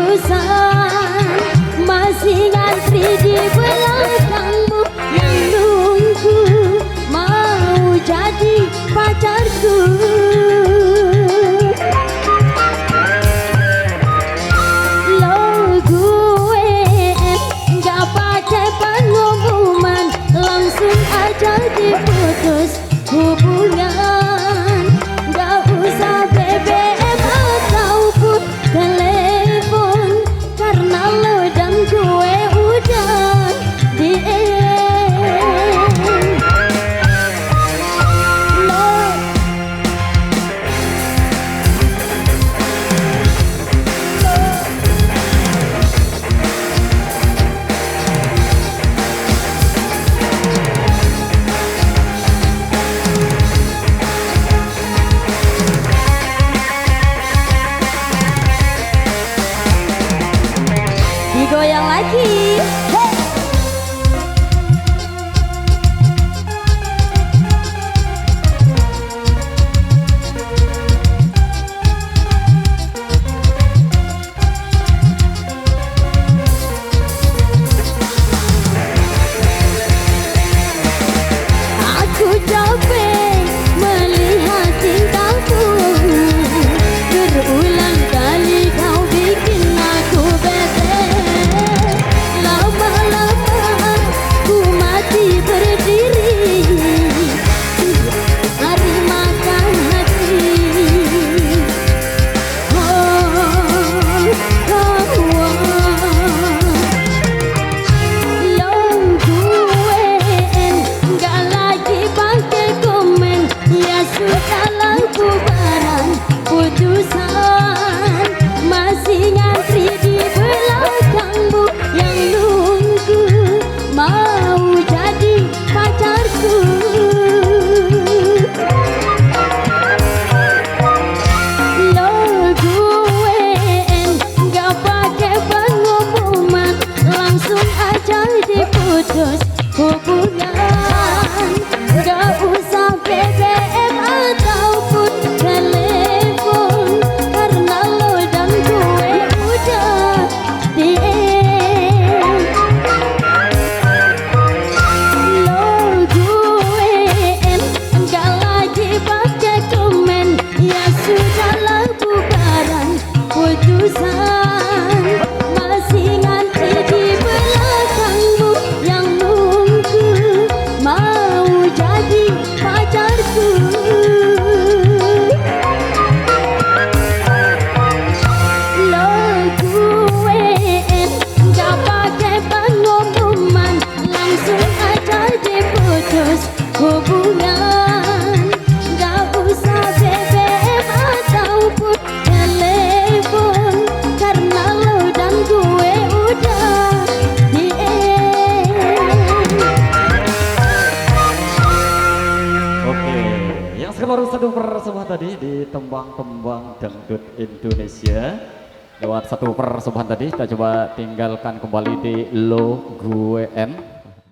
putusan, masih ngantri di belakangmu yang nunggu mau jadi pacarku. Lo gue nggak pakai pengumuman, langsung aja diputus hubungan. Nggak usah BBM ataupun telepon, karena lo dan gue udah di digoyang lagi. Hey! Aku capek melihat cintamu, berulang kali kau bikin aku bete. Lama-lama ku mati berdiri, hari makan hati. Lo gue nggak lagi pakai komen, ya sudahlah bubaran putusan, masih ngantri di belakangmu yang nunggu mau jadi pacarku. Lo gue nggak pakai pengumuman, langsung aja diputus hubungan. Nggak usah BBM ataupun telepon, karena lo dan gue udah di Lo gue nggak lagi pakai komen, ya sudahlah bubaran putusan, masih ngantri di belakangmu yang nunggu mau jadi pacarku. Lo gue nggak pakai pengumuman, langsung aja diputus hubungan. Nggak usah BBM ataupun telepon, karena lo dan gue udah di Oke, yang baru satu persembahan tadi di tembang-tembang dangdut Indonesia. Lewat satu persembahan tadi kita coba tinggalkan kembali di Lo Gue N.